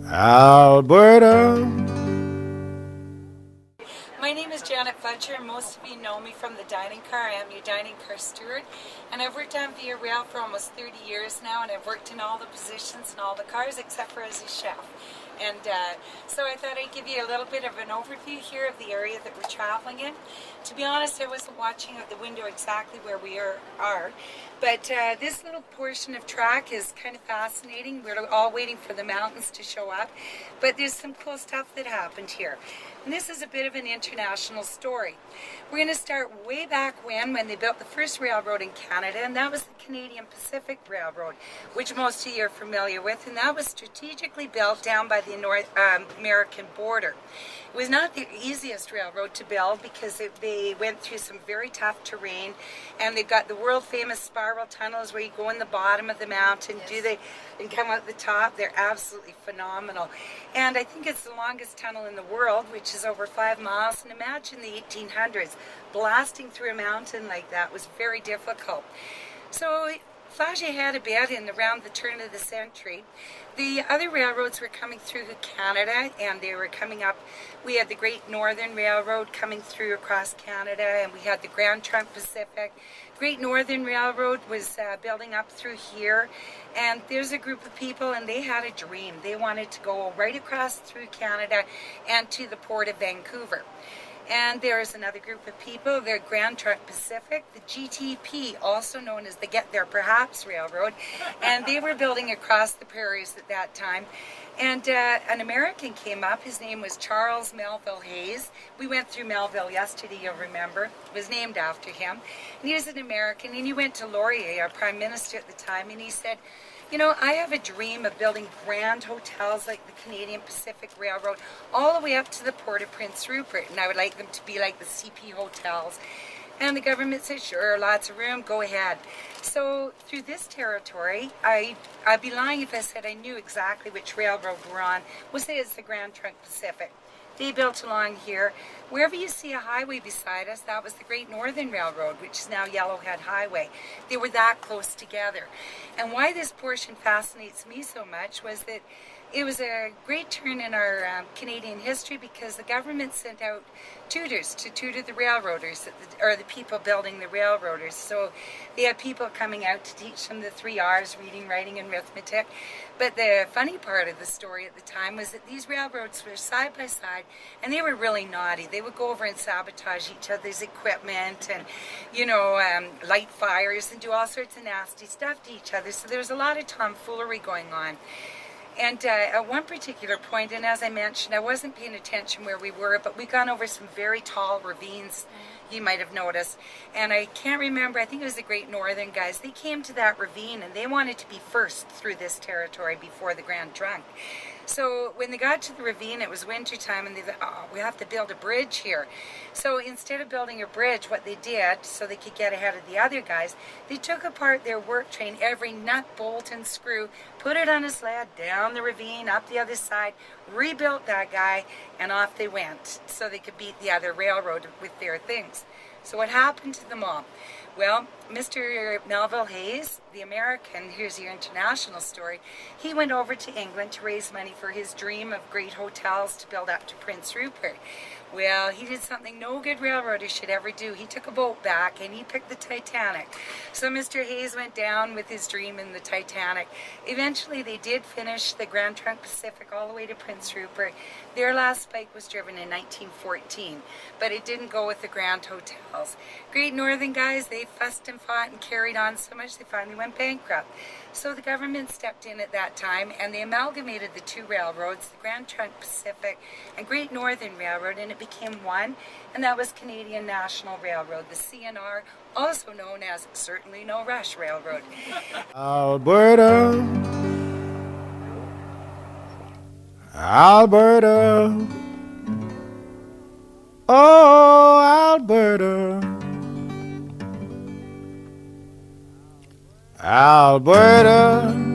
Alberta. My name is Janet Fletcher, and most of you know me from the dining car. I am your dining car steward, and I've worked on Via Rail for almost 30 years now, and I've worked in all the positions and all the cars except for as a chef. And so I thought I'd give you a little bit of an overview here of the area that we're traveling in. To be honest, I wasn't watching out the window exactly where we are, but this little portion of track is kind of fascinating. We're all waiting for the mountains to show up, but there's some cool stuff that happened here. And this is a bit of an international story. We're going to start way back when they built the first railroad in Canada, and that was the Canadian Pacific Railroad, which most of you are familiar with, and that was strategically built down by the North American border. It was not the easiest railroad to build because they went through some very tough terrain, and they've got the world famous spiral tunnels where you go in the bottom of the mountain, and come out the top. They're absolutely phenomenal. And I think it's the longest tunnel in the world, which is over 5 miles. And imagine the 1800s, blasting through a mountain like that was very difficult. So flash ahead a bit in around the turn of the century, the other railroads were coming through Canada, and they were coming up. We had the Great Northern Railroad coming through across Canada, and we had the Grand Trunk Pacific. Great Northern Railroad was building up through here, and there's a group of people, and they had a dream. They wanted to go right across through Canada and to the port of Vancouver. And there's another group of people, the Grand Trunk Pacific, the GTP, also known as the Get There Perhaps Railroad, and they were building across the prairies at that time. And an American came up. His name was Charles Melville Hayes. We went through Melville yesterday, you'll remember. It was named after him. And he was an American, and he went to Laurier, our Prime Minister at the time, and he said, you know, I have a dream of building grand hotels like the Canadian Pacific Railroad all the way up to the port of Prince Rupert, and I would like them to be like the CP hotels. And the government said, sure, lots of room, go ahead. So through this territory, I'd be lying if I said I knew exactly which railroad we're on. We'll say it's the Grand Trunk Pacific. They built along here. Wherever you see a highway beside us, that was the Great Northern Railroad, which is now Yellowhead Highway. They were that close together. And why this portion fascinates me so much was that it was a great turn in our Canadian history because the government sent out tutors to tutor the railroaders, or the people building the railroaders. So they had people coming out to teach them the 3 R's, reading, writing, and arithmetic. But the funny part of the story at the time was that these railroads were side by side, and they were really naughty. They would go over and sabotage each other's equipment and, light fires and do all sorts of nasty stuff to each other. So there was a lot of tomfoolery going on. And at one particular point, and as I mentioned, I wasn't paying attention where we were, but we'd gone over some very tall ravines, you might have noticed. And I can't remember, I think it was the Great Northern guys. They came to that ravine, and they wanted to be first through this territory before the Grand Trunk. So when they got to the ravine, it was winter time, and they thought, oh, we have to build a bridge here. So instead of building a bridge, what they did, so they could get ahead of the other guys, they took apart their work train, every nut, bolt, and screw, put it on a sled, down the ravine, up the other side, rebuilt that guy, and off they went, so they could beat the other railroad with their things. So what happened to them all? Well, Mr. Melville Hayes, the American, here's your international story, he went over to England to raise money for his dream of great hotels to build up to Prince Rupert. Well, he did something no good railroader should ever do. He took a boat back and he picked the Titanic. So Mr. Hayes went down with his dream in the Titanic. Eventually they did finish the Grand Trunk Pacific all the way to Prince Rupert. Their last spike was driven in 1914, but it didn't go with the Grand Hotels. Great Northern guys, they fussed and fought and carried on so much they finally went bankrupt. So the government stepped in at that time and they amalgamated the two railroads, the Grand Trunk Pacific and Great Northern Railroad, and it became one, and that was Canadian National Railroad, the CNR, also known as Certainly No Rush Railroad. Alberta. Alberta. Oh, Alberta. Alberta.